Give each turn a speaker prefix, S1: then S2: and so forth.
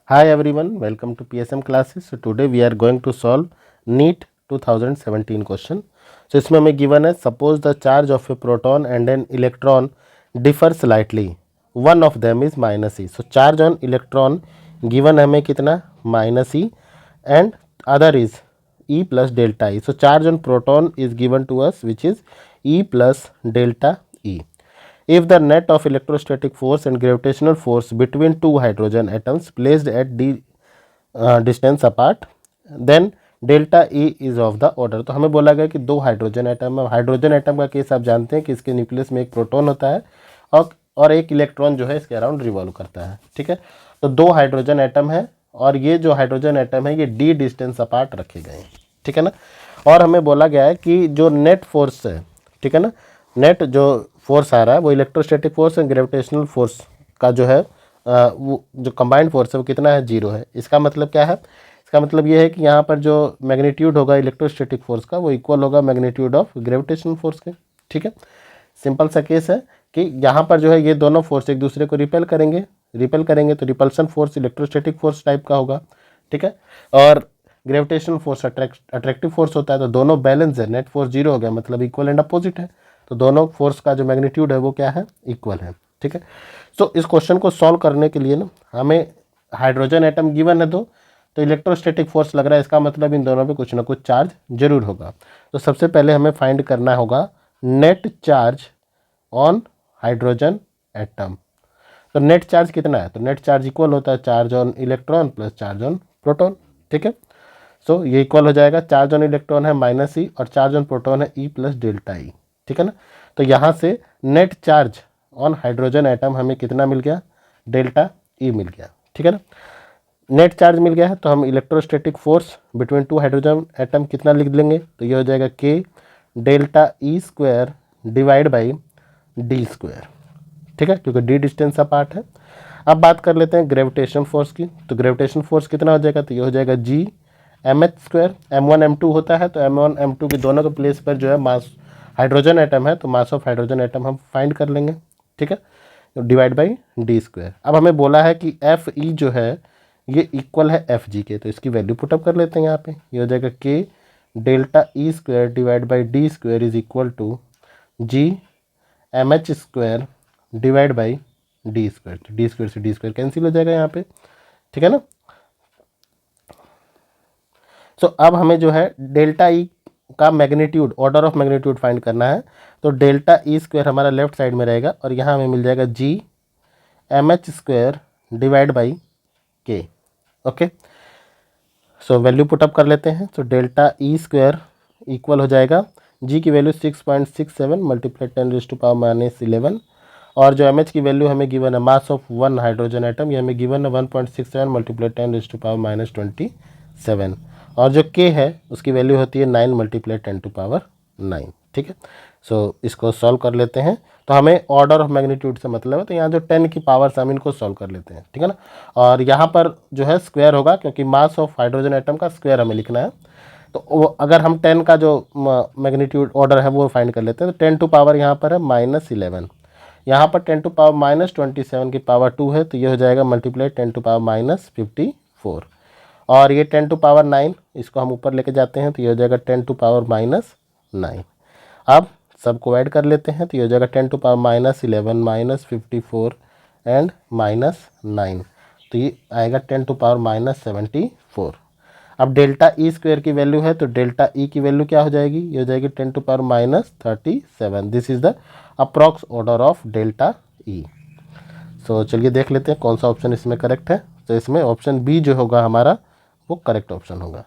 S1: Hi everyone, welcome to PSM classes. So today we are going to solve NEET 2017 question. So इसमें हमें given है suppose the charge of a proton and an electron differ slightly. One of them is minus E. So charge on electron given हमें कितना minus E and other is E plus delta E. So charge on proton is given to us which is E plus delta E. If the net of electrostatic force and gravitational force between two hydrogen atoms placed at d distance apart, then delta E is of the order. तो हमें बोला गया कि दो hydrogen atom है। Hydrogen atom का case आप जानते हैं कि इसके न्यूक्लियस में एक प्रोटॉन होता है और एक इलेक्ट्रॉन जो है इसके अराउंड रिवॉल्व करता है। ठीक है, तो दो हाइड्रोजन एटम है और ये जो हाइड्रोजन एटम है ये डी डिस्टेंस अपार्ट रखे गए हैं। ठीक है ना, और हमें बोला गया है कि जो नेट फोर्स है, ठीक है ना, नेट जो फोर्स आ रहा है वो electrostatic force and gravitational force का जो है वो जो कंबाइंड फोर्स है वो कितना है, 0 है। इसका मतलब क्या है, इसका मतलब ये है कि यहाँ पर जो मैग्नीट्यूड होगा इलेक्ट्रोस्टैटिक फोर्स का वो इक्वल होगा मैग्नीट्यूड ऑफ ग्रेविटेशनल फोर्स के। ठीक है, सिंपल सा केस है कि यहाँ पर जो है ये दोनों फोर्स एक दूसरे को रिपेल करेंगे तो repulsion force electrostatic force type का होगा। ठीक है, और ग्रेविटेशनल फोर्स अट्रैक्टिव फोर्स होता है, तो दोनों बैलेंस है, नेट फोर्स 0 हो गया, मतलब इक्वल एंड अपोजिट है, तो दोनों फोर्स का जो मैग्नीट्यूड है वो क्या है, इक्वल है। ठीक है, तो इस क्वेश्चन को सॉल्व करने के लिए ना हमें हाइड्रोजन एटम गिवन है दो, तो इलेक्ट्रोस्टैटिक फोर्स लग रहा है, इसका मतलब इन दोनों पे कुछ ना कुछ चार्ज जरूर होगा। तो सबसे पहले हमें फाइंड करना होगा net charge on hydrogen atom. तो नेट चार्ज कितना है, तो नेट चार्ज इक्वल होता है charge on electron plus charge on proton. ठीक है, सो ये इक्वल हो जाएगा, चार्ज ऑन इलेक्ट्रॉन है माइनस ई और चार्ज ऑन प्रोटॉन है ई प्लस डेल्टा ई। ठीक है ना, तो यहाँ से net charge on hydrogen atom हमें कितना मिल गया, डेल्टा ई मिल गया। ठीक है ना, नेट चार्ज मिल गया है तो हम electrostatic force between two hydrogen atom कितना लिख लेंगे, तो ये हो जाएगा के delta E square divide by D square. ठीक है, क्योंकि डी डिस्टेंस अपार्ट है। अब बात कर लेते हैं ग्रेविटेशन फोर्स की, तो ग्रेविटेशन फोर्स कितना हो जाएगा, तो ये हो जाएगा G M H square. M1 M2 होता है, तो M1 M2 के दोनों के प्लेस पर जो है मास हाइड्रोजन एटम है, तो मास ऑफ हाइड्रोजन एटम हम फाइंड कर लेंगे। ठीक है, तो डिवाइड बाई डी स्क्वायर। अब हमें बोला है कि एफ ई जो है ये इक्वल है एफ जी के, तो इसकी वैल्यू पुटअप कर लेते हैं यहाँ पे। ये हो जाएगा के delta E square divide by D square is equal to G M H square divide by D square. तो डी स्क्वायर से डी स्क्वायर कैंसिल हो जाएगा यहाँ पे। ठीक है ना, सो अब हमें जो है डेल्टा ई का magnitude, order of magnitude find करना है, तो डेल्टा ई स्क्वायर हमारा लेफ्ट साइड में रहेगा और यहाँ हमें मिल जाएगा G M H square divide by K. Okay, so value put up कर लेते हैं। तो डेल्टा ई स्क्वायर इक्वल हो जाएगा, जी की वैल्यू 6.67 मल्टीप्लाई 10⁻⁻11 और जो एम एच की वैल्यू हमें गिवन है mass of one hydrogen atom, ये हमें गिवन है 1.67 मल्टीप्लाई 10⁻⁻27 और जो के है उसकी वैल्यू होती है 9 मल्टीप्लाई 10⁻9। ठीक है, सो इसको सॉल्व कर लेते हैं। तो हमें ऑर्डर ऑफ मैग्नीट्यूड से मतलब है, तो यहाँ जो 10 की पावर से हम इनको सॉल्व कर लेते हैं। ठीक है ना, और यहाँ पर जो है स्क्वायर होगा क्योंकि मास ऑफ हाइड्रोजन एटम का स्क्वायर हमें लिखना है। तो वो अगर हम 10 का जो मैग्नीट्यूड ऑर्डर है वो फाइंड कर लेते हैं, तो 10 टू पावर यहाँ पर है -11, यहाँ पर 10 टू पावर -27 की पावर 2 है, तो ये हो जाएगा मल्टीप्लाई 10 टू पावर -54 और ये 10 टू पावर 9 इसको हम ऊपर लेके जाते हैं, तो ये हो जाएगा 10 टू पावर -9। अब सबको ऐड कर लेते हैं, तो ये हो जाएगा 10 टू पावर -11 -54 एंड -9, तो ये आएगा 10 टू पावर -74। अब डेल्टा ई स्क्वायर की वैल्यू है, तो डेल्टा ई की वैल्यू क्या हो जाएगी, ये हो जाएगी 10 to power -37। This is the approx order of delta E. So चलिए देख लेते हैं कौन सा ऑप्शन इसमें करेक्ट है। तो इसमें ऑप्शन बी जो होगा हमारा वो करेक्ट ऑप्शन होगा।